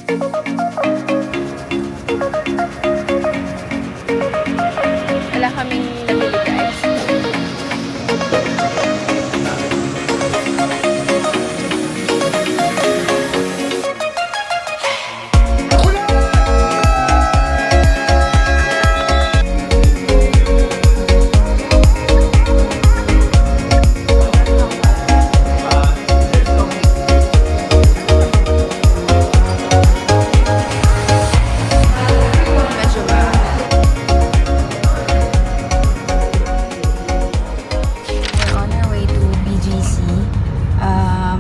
Wala kaming nabili guys. Medyo we're on our way to BGC.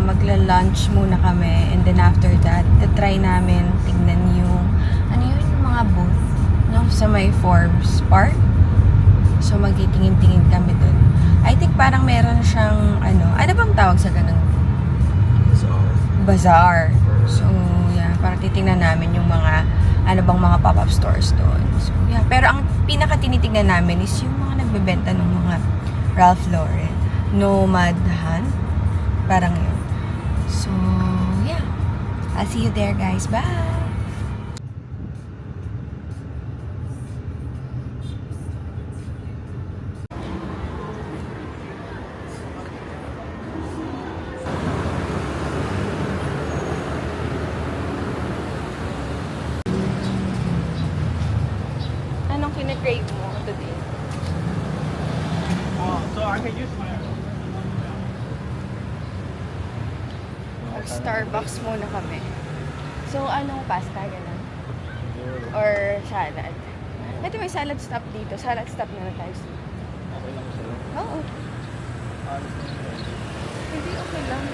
Magla-lunch muna kami and then after that, try namin tingnan yung ano yun, yung mga booth no? Sa may Forbes Park. So magtitingin-tingin kami dun. I think parang meron siyang ano bang tawag sa ganun? Bazaar. So yeah, parang titingnan namin yung mga ano bang mga pop-up stores doon. So yeah, pero ang pinaka tinitingnan namin is yung mga nagbebenta ng mga Ralph Lauren, Nomad Hunt, parang yun. So yeah, I'll see you there guys. Bye! Anong kine-crave mo today? So I can use my. Starbucks muna kami. So, anong pasta, gano'n? Or salad? Ito may salad stop dito. Salad stop na tayo. Okay lang sa'yo. Oo. Hindi, okay lang.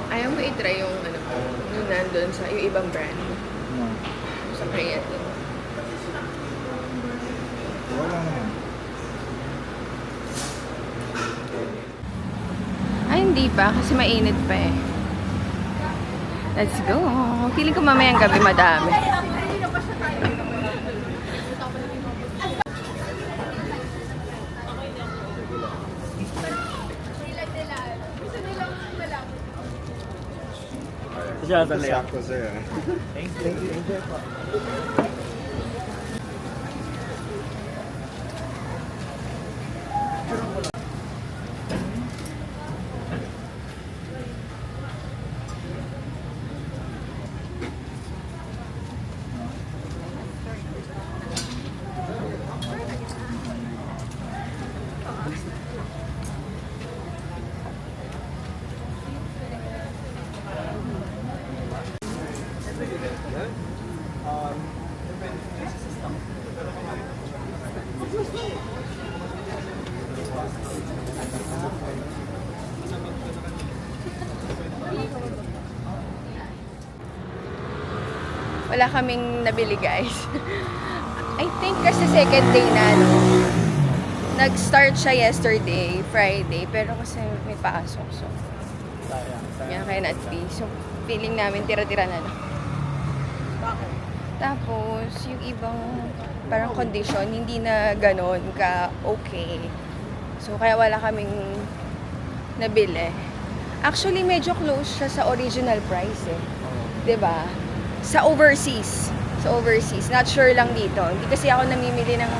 Ayaw mo i-try yung yung nandun sa yung ibang brand No. sa Korean. Wala naman. Ay, hindi pa. Kasi mainit pa eh. Let's go. Feeling ko mamayang gabi madami. Siya sakto sa'yo. Thank you. Wala kaming nabili guys. I think kasi second day na Nag-start siya yesterday, Friday, pero kasi may pasok. So, yan kaya not-be. So, feeling namin tira-tira na lang. Tapos, yung ibang parang condition, hindi na ganon ka-okay. So, kaya wala kaming nabili. Actually, medyo close siya sa original price eh. 'Di ba? Sa overseas. Not sure lang dito. Hindi kasi ako namimili ng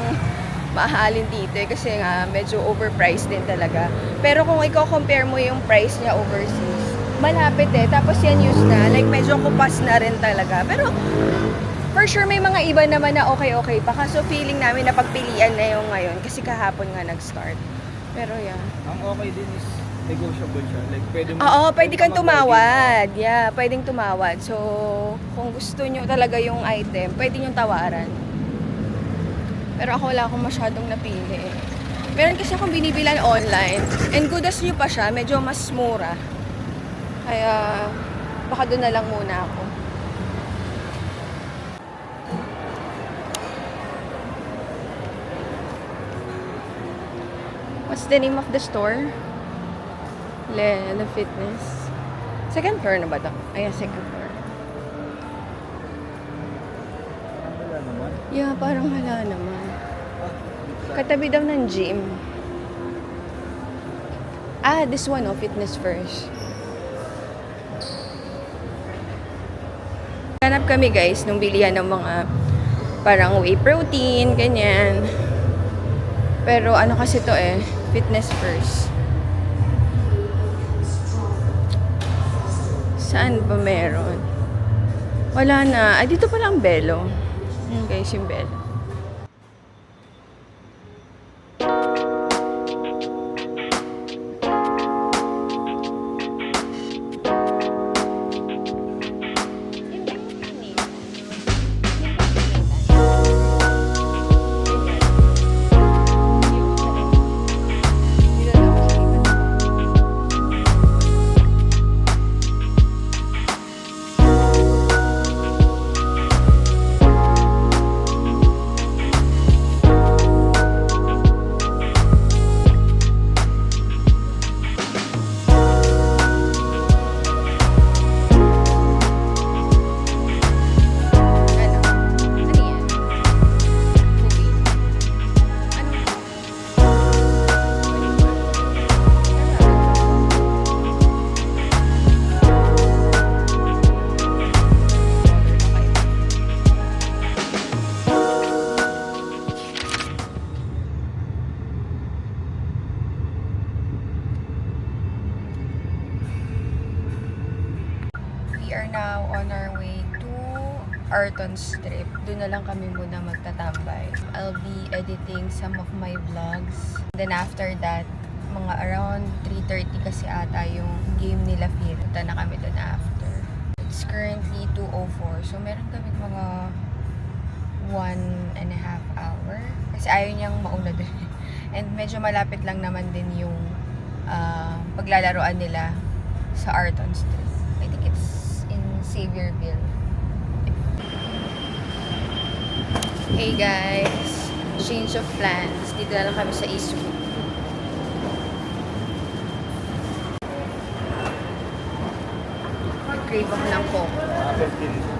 mahalin dito eh, kasi nga medyo overpriced din talaga. Pero kung i-compare mo yung price niya overseas, malapit eh. Tapos yan used na. Like, medyo kupas na rin talaga. Pero, for sure, may mga iba naman na okay pa. Kaso feeling namin na pagpilian na yung ngayon. Kasi kahapon nga nag-start. Pero yan. Ang okay din is negotiable siya. Like, pwede mo... Oo, pwede kang tumawad. Yeah, pwedeng tumawad. So, kung gusto nyo talaga yung item, pwede nyo tawaran. Pero ako wala akong masyadong napili. Meron kasi akong binibilan online. And good as new pa siya, medyo mas mura. Kaya, baka doon na lang muna ako. What's the name of the store? Le Fitness. Second floor na ba ito? Ayan, second floor. Wala naman. Yeah, parang wala naman. Katabi daw ng gym. Ah, this one, oh, Fitness First. Hanap kami guys nung bilihan ng mga parang whey protein, ganyan. Pero ano kasi to Fitness First. Saan ba meron? Wala na. Ah, dito pala ang Belo. Yun guys, yung Belo. We are now on our way to Arton Strip. Doon na lang kami muna magtatambay. I'll be editing some of my vlogs. Then after that, mga around 3:30 kasi ata yung game nila Phil. Punta na kami doon after. It's currently 2:04. So meron kami mga 1.5 hour. Kasi ayaw niyang mauna doon. And medyo malapit lang naman din yung paglalaroan nila sa Arton Street. I think it's in Xavierville. Hey guys, change of plans. Dito na lang kami sa Eastwood. Mag-crave ako ng Coke. 15.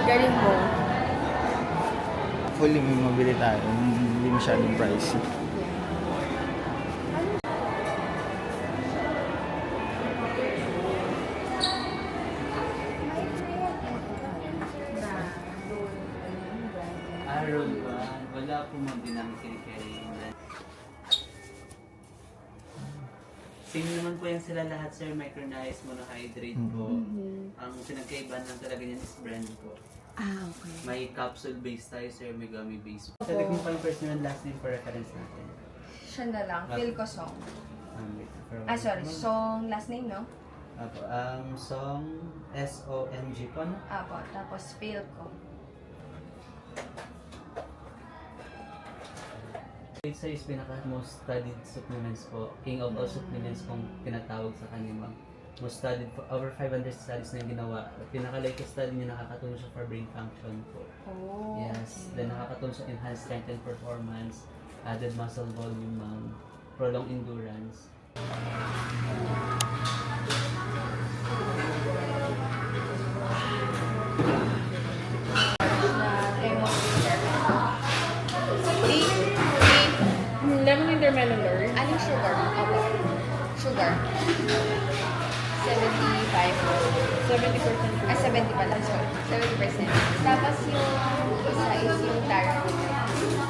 Galing mo. Fully may mabili tayo. Hindi masyadong pricey. Roll ba? Wala po mga dinang kinikerry. Same naman po yan sila lahat, sir. Micronized, monohydrate po. Ang pinagkaiba lang talaga niyan is brand po. Ah, okay. May capsule base tayo, sir. May gummy base po. Sabi mo pa yung first name and last name for reference natin. Siya na lang. Phil ko song. Wait, Sorry. Song, last name, no? Apo, song SONG po, no? Apo. Tapos Phil ko. Sir is pinaka most studied supplements po. King of all supplements kung tinatawag sa kanya, ma'am. Most studied po. Over 500 studies na yung ginawa. Pinaka-latest study niya nakakatulong siya for brain function po. Oh. Yes. Then nakakatulong sa enhanced strength and performance, added muscle volume, ma'am, prolonged endurance. Lemon intermelon. Anong sugar? Opo. Sugar. 75. 70%. 70 pala. Sorry. 70%. Tapos yung isa is yung taro.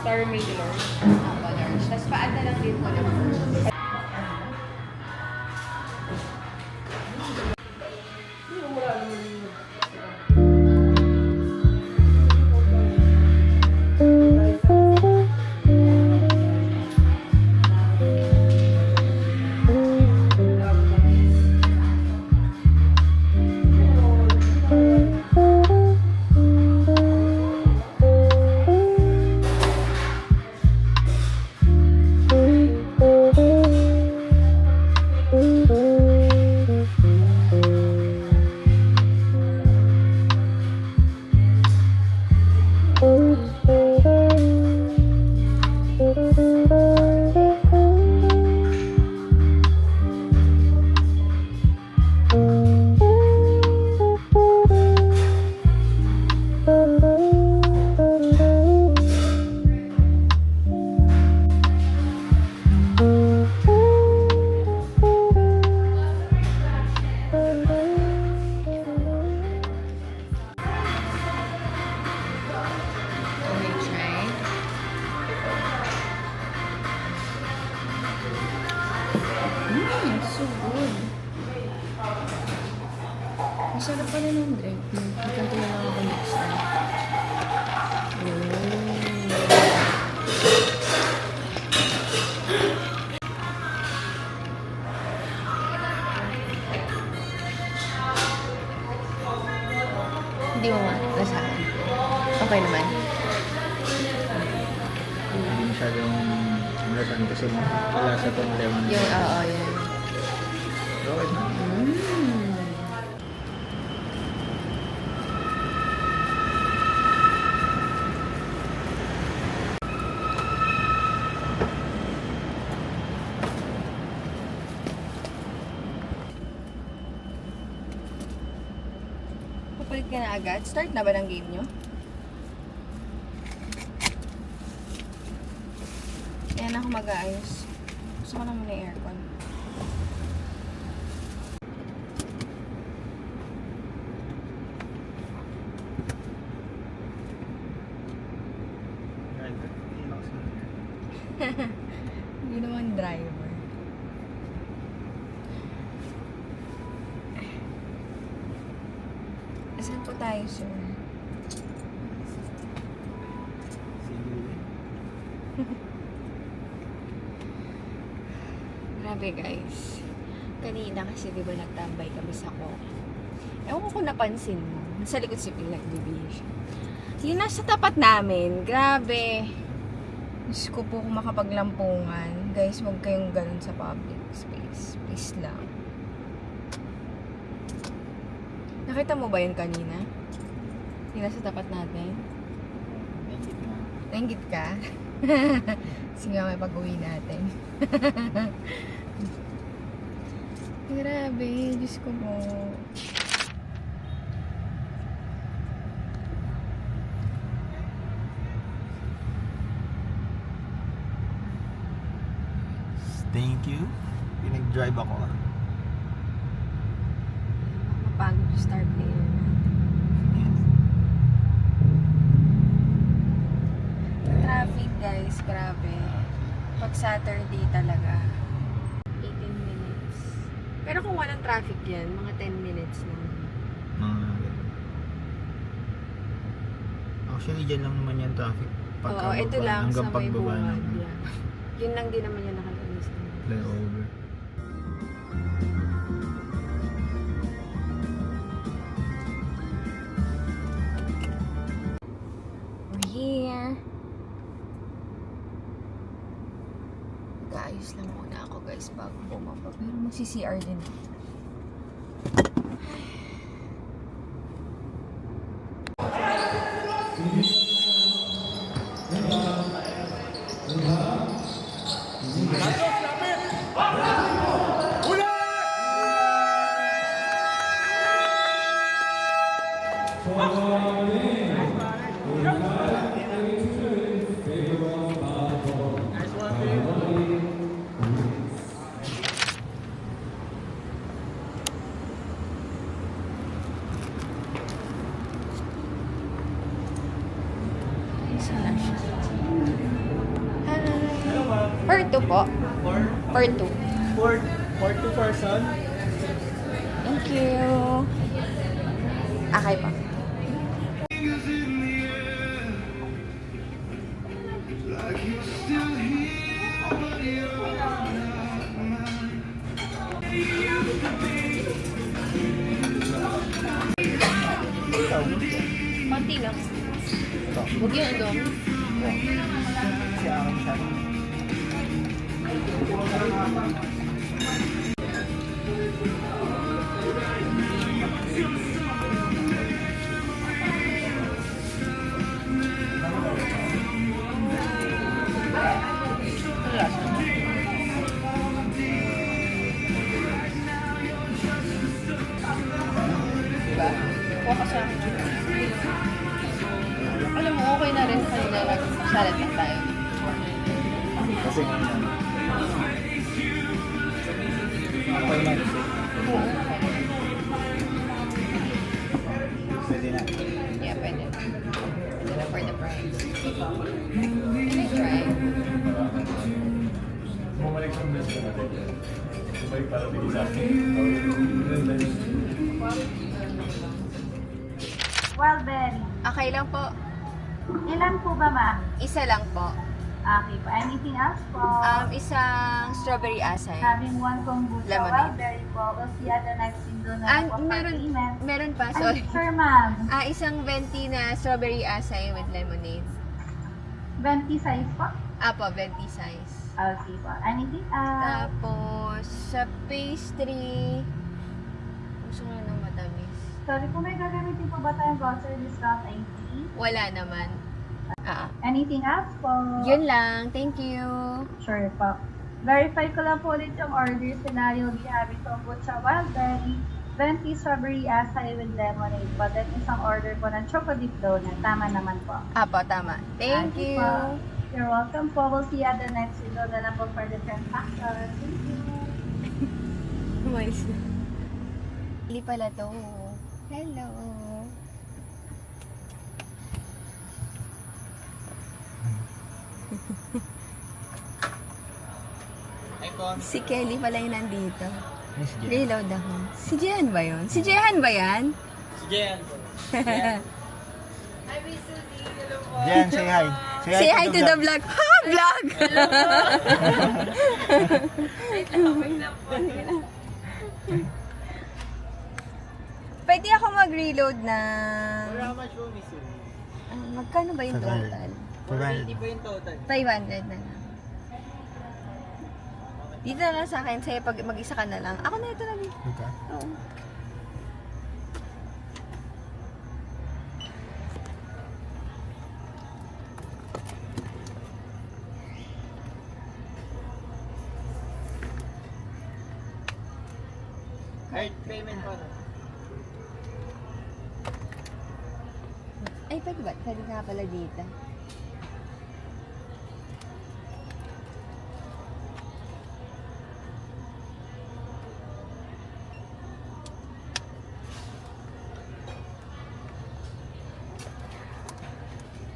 Taro Madeline. Opo, large. Tapos pa-add na lang din po ng fruit. So good. Masarap pala ng drink. Ikanto na lang ako next time. Hindi mo malasahan. Okay naman. Hindi masyadong malasan kasi malasa tong lemon. Yung, oo, yan. Okay na. Papalit ka na agad? Start na ba ng game nyo? Ayan ako mag-aayos. Gusto ko na muna yung aircon. Hindi naman driver. Saan po tayo, sir? Grabe guys. Kanina kasi di ba nagtambay kami sa ko. Ewan ko kung napansin mo. Nasa likod si Phil nagbibihis siya. Yung nasa tapat namin. Grabe. Diyos ko po kung makapaglampungan. Guys, huwag kayong ganun sa public space. Please lang. Nakita mo ba yun kanina? Yung nasa tapat natin? Nanggit ka? Sige nga, may pag-uwi natin. Grabe, Diyos ko po. Thank you. Pinag-drive ako. Mapagod yung star player natin. Yes. Traffic guys, grabe. Pag Saturday talaga. 18 minutes. Pero kung walang traffic yan, mga 10 minutes lang. Actually, dyan lang naman yung traffic. Oo, ito lang sa hanggang may pagbaba bungad. ng Yan. Yun lang din naman yung nakalagay sa flyover. We're here. Nag-aayos lang muna ako guys bago bumaba. Pero magsi-CR din. Per 2 po. Per 2. For two person? Thank you. Okay pa. Konti lang. Huwag yung udong. Siya akin siya. Diba? Focus lang. Alam mo, okay na rin kanina nag-salad lang tayo. Kasi nga yan. Okay na. Oo. Pwede na. Yeah, pwede. For the price. Can I try? Bumalik sa best ko natin. Wildberry. Okay lang po. Ilan po ba, ma'am? Isa lang po. Okay po. Anything else po? Isang strawberry asay. Having one kombucha Lemonade. wildberry po. We'll see at the next window na Ah, po for meron, payment. meron pa, Ay, sorry. sure, ma'am. Isang venti na strawberry asay with lemonade. 20 size po? Apo, venti size. Okay po. Anything else? Tapos, sa pastry, gusto ko na ng matamis. Sorry po, may gagamitin po ba tayong grocery discount ID? Wala naman. Anything else po? Yun lang. Thank you. Sure po. Verify ko lang po ulit yung order scenario. We have it kombucha wildberry, 20 strawberry acai with lemonade po. Then isang order po ng choco dip donut. Tama naman po. Apo, tama. Thank Okay you. po. You're welcome po. We'll see you at the next window na lang po for the transaction. Thank you. Umalis na. Hindi pala to. Hello. Si Kelly pala yung nandito. Miss Jen. Reload ako. Si Jehan ba yun? Si Jehan ba yan? Jen, say hi. Say hi to the vlog. Ha! Vlog! Pwede ako mag-reload ng... How much po, Miss Yuri? magkano ba yung total? 480 po yung total. 500 na lang. Dito na lang sa akin, sa'yo pag mag-isa ka na lang. Ako na ito na din. Okay. Oo. Card payment po. Ay, pwede ba? Pwede nga pala dito.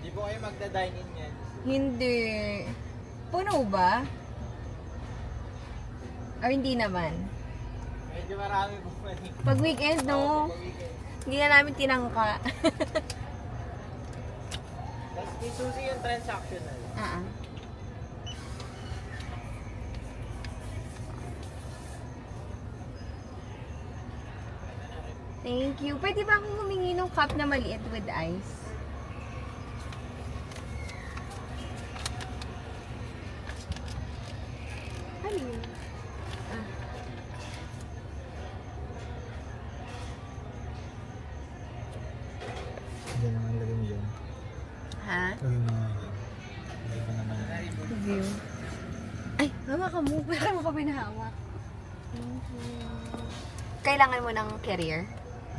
Di po kayo magda-dine in yan. Hindi. Puno ba? Or hindi naman? Medyo marami po money. Pag weekend, no? Hindi na namin tinangka. Tapos isusi yung transactional. Ah. Thank you. Pwede ba akong humingi ng cup na maliit with ice? Ano yun? Ah. Hindi naman lagay mo dyan. Ha? Lagay mo nga dyan. Lagay mo naman. Review. Ay, hawak ka mo. Parang mo ka pinahawak. Thank you. Kailangan mo ng carrier?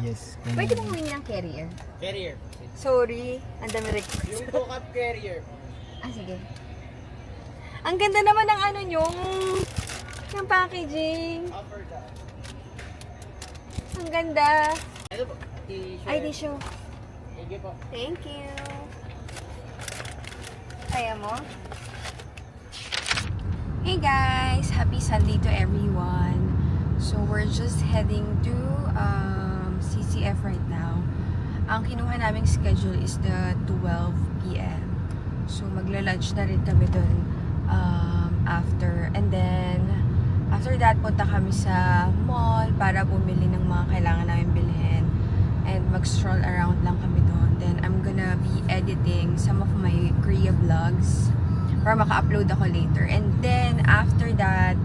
Yes. Pwede mo humingi ng carrier? Carrier. Sorry, ang dami request. Yung go-cup carrier. Ah, sige. Ang ganda naman ng ano nyo, ng packaging. Offer ka. Ang ganda. Ano po? T-shirt. Ay, di show. Sige po. Thank you. Kaya mo? Hey guys! Happy Sunday to everyone. So, we're just heading to CCF right now. Ang kinuha naming schedule is the 12 p.m. So, magla-lunch na rin kami dun after. And then, after that, punta kami sa mall para bumili ng mga kailangan namin bilhin. And mag-stroll around lang kami doon. Then, I'm gonna be editing some of my Korea vlogs para maka-upload ako later. And then, after that,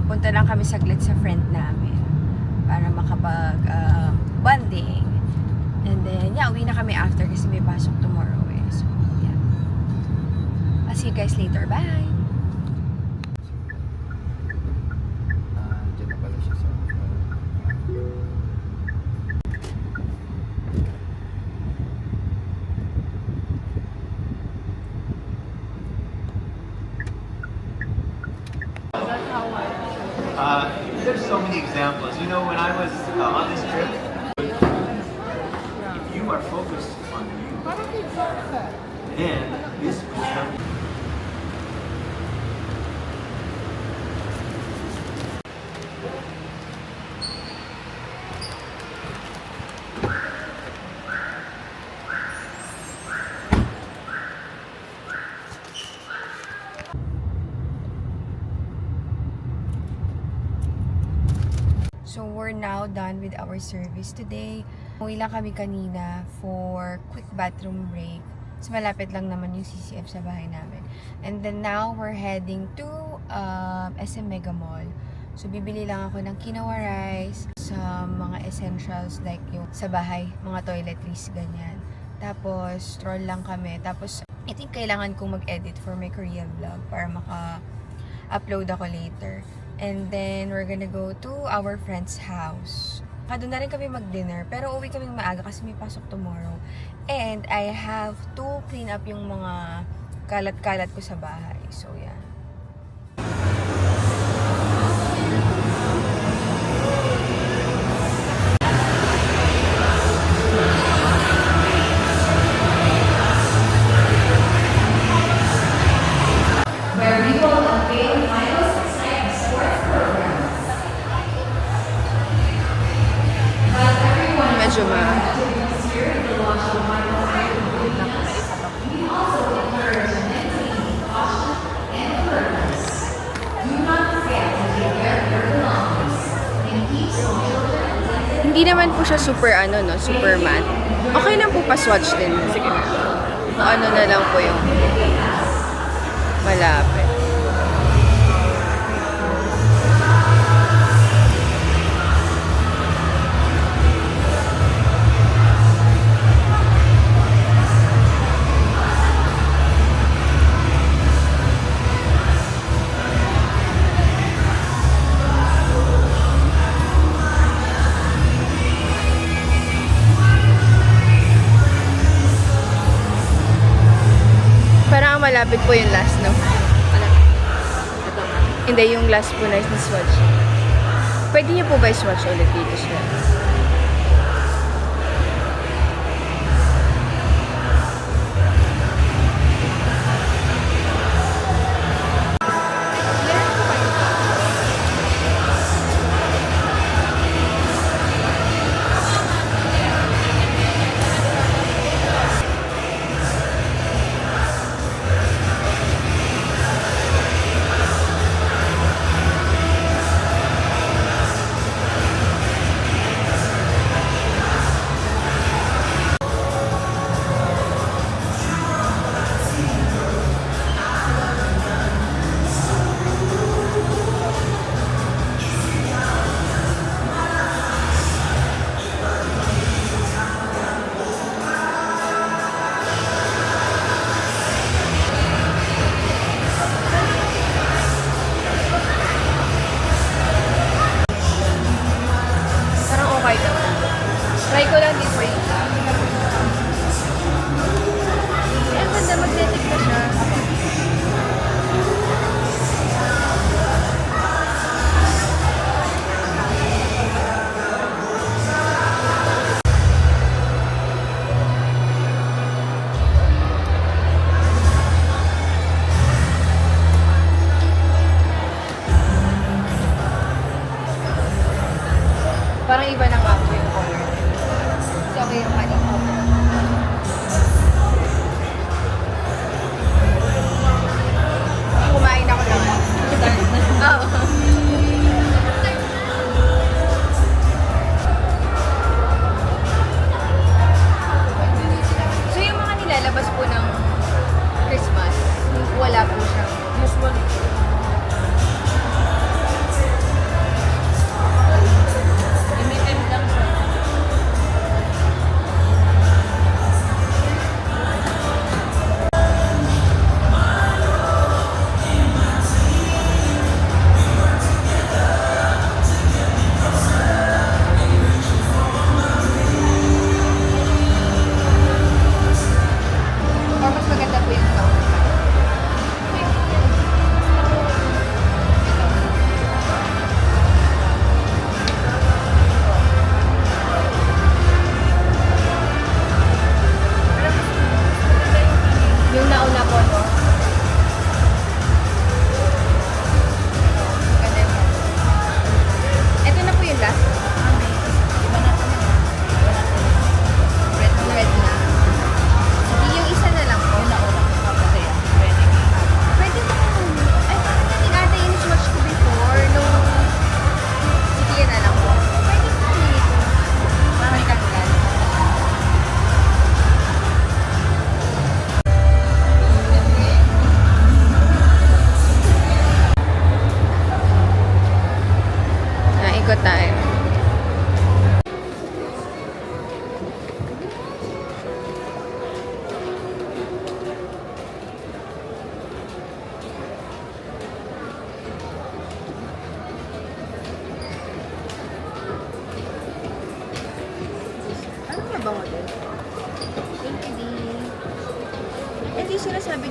punta lang kami saglit sa friend namin para makapag-bonding. And then, yeah, uwi na kami after kasi may pasok tomorrow eh. So, yeah. I'll see you guys later. Bye! Dyan na pala siya sa... There's so many examples. You know, when I was on this trip, if you are focused on you, then this becomes So, we're now done with our service today. Uwi lang kami kanina for quick bathroom break. So, malapit lang naman yung CCF sa bahay namin. And then now, we're heading to SM Mega Mall. So, bibili lang ako ng quinoa rice sa mga essentials like yung sa bahay, mga toiletries, ganyan. Tapos, stroll lang kami. Tapos, I think kailangan kong mag-edit for my Korean vlog para maka-upload ako later. And then, we're gonna go to our friend's house. Doon na rin kami mag-dinner. Pero uwi kaming maaga kasi may pasok tomorrow. And I have to clean up yung mga kalat-kalat ko sa bahay. So, yan. Medyo hindi naman po siya super super matte. Okay lang po pa-swatch din. Sige na. Ano na lang po yung malapit. Parang malapit po yung last, no? Hindi, yung last po na swatch. Pwede niyo po ba i-swatch ulit dito siya?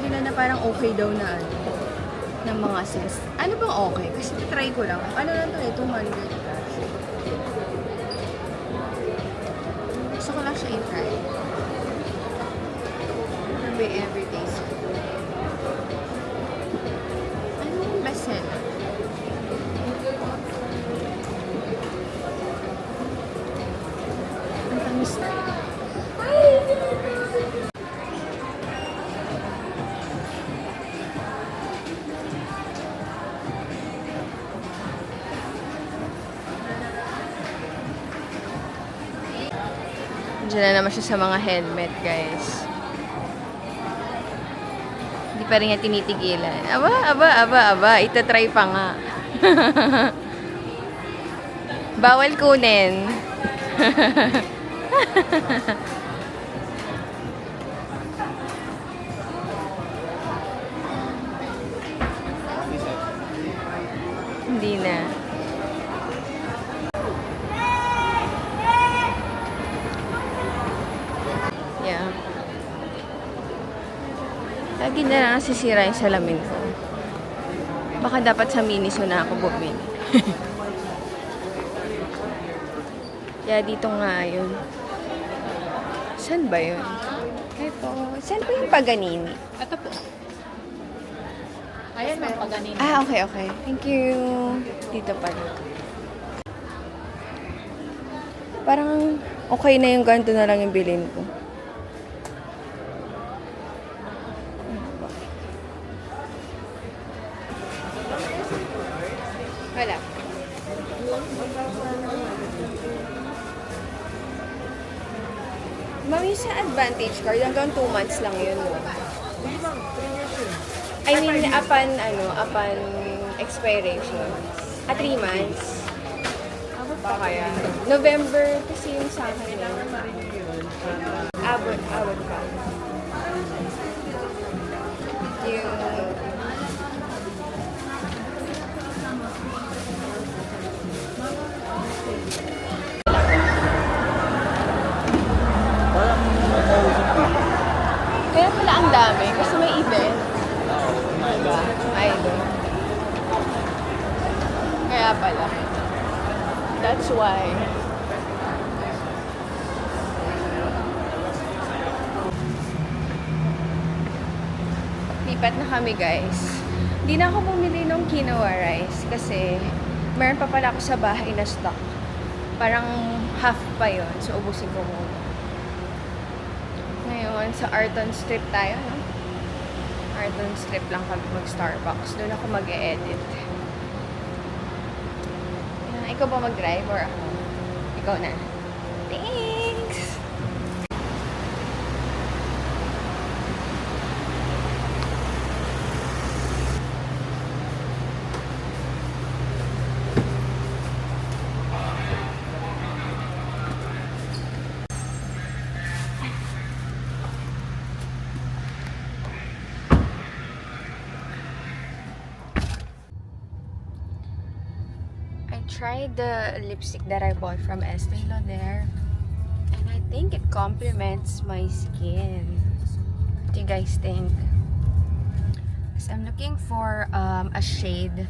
nila na parang okay daw na ano, ng mga sis. Ano bang okay? Kasi try ko lang. Ano lang to eh, 200 cash. Gusto ko lang siya i-try. Sabi everyday sis. Ano yung bestseller? Ang tamis na. Diyan na naman siya sa mga helmet, guys. Hindi pa rin niya tinitigilan. Aba. Itatry pa nga. Bawal kunin. Hindi na. Yeah. Lagi na lang nasisira yung salamin ko. Baka dapat sa Miniso na ako bumili. Kaya dito nga yun. Saan ba yun? Ito. Saan po yung Paganini? Ito po. Ayan, may paganin. Ah, okay. Thank you. Dito pala. Parang okay na yung ganito na lang yung bilhin ko. Wala. Mami, sa Advantage card, hanggang 2 months lang yun, no? I mean, upon expiration. 3 months. Baka kaya. November kasi yung sa akin. Abot pa. Yung... Parang nakausap ko. Kaya pala ang dami kasi may event. Diba? Idol. Kaya pala. That's why. Lipat na kami, guys. Hindi na ako bumili ng quinoa rice kasi meron pa pala ako sa bahay na stock. Parang half pa yon, so ubusin ko muna. Ngayon, sa Arton Strip tayo, no? Arton Strip lang kami mag-Starbucks. Doon ako mag-e-edit. Ikaw ba mag-drive or ako? Ikaw na. Thanks! I tried the lipstick that I bought from Estee Lauder and I think it complements my skin. What do you guys think? Because I'm looking for a shade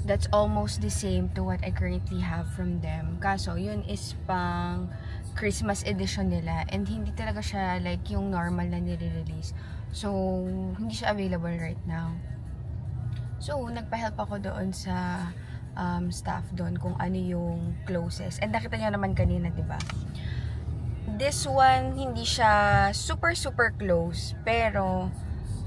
that's almost the same to what I currently have from them. Kaso, yun is pang Christmas edition nila and hindi talaga siya like yung normal na nire-release. So, hindi siya available right now. So, nagpa-help ako doon sa staff doon kung ano yung closest. And nakita nyo naman kanina, di ba? This one, hindi siya super close. Pero,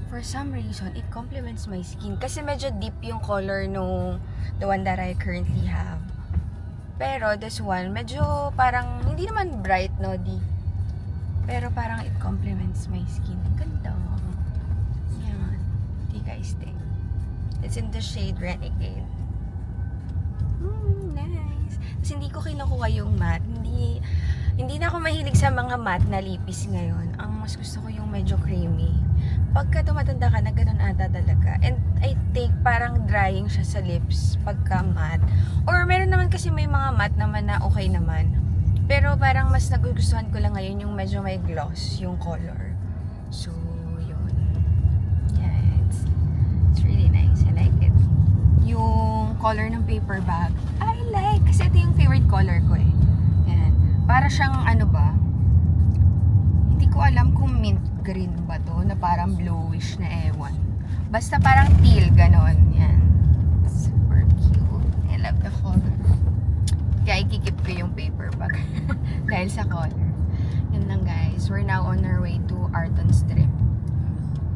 for some reason, it complements my skin. Kasi medyo deep yung color nung the one that I currently have. Pero, this one, medyo parang, hindi naman bright, no, di. Pero parang it complements my skin. Ganda. Yan. What do you guys think? It's in the shade Renegade. Nice. Tapos hindi ko kinukuha yung matte. Hindi na ako mahilig sa mga matte na lipis ngayon. Ang mas gusto ko yung medyo creamy. Pagka tumatanda ka na, ganun ata talaga. And I think parang drying siya sa lips pagka matte. Or meron naman kasi may mga matte naman na okay naman. Pero parang mas nagugustuhan ko lang ngayon yung medyo may gloss yung color. So, yun. color ng paper bag. I like, kasi ito yung favorite color ko eh. Yan. Para siyang ano ba, hindi ko alam kung mint green ba to, na parang bluish na ewan. Basta parang teal, ganon. Yan. Super cute. I love the color. Kaya ikikip ko yung paper bag. Dahil sa color. Yan lang guys. We're now on our way to Arton Strip.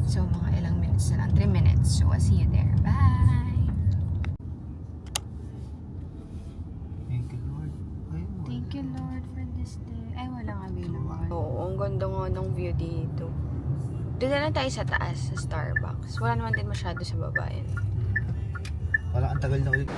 So, mga ilang minutes na lang. 3 minutes. So, I'll see you there. Bye! Thank you, Lord. Thank you, Lord, for this day. Ay, walang available. Oo, ang ganda nga ng view dito. Doon na lang tayo sa taas, sa Starbucks. Wala naman din masyado sa baba yun. Wala, ang tagal na ulit.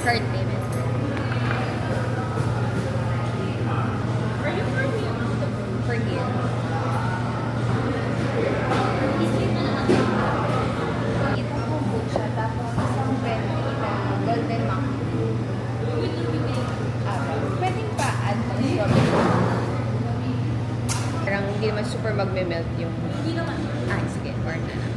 Card payment. For here. Itong kombucha, tapos isang 20 na golden monk. Pwedeng pa add ng strawberry. Parang hindi naman super magme-melt yung... Ay, sige, corn na lang.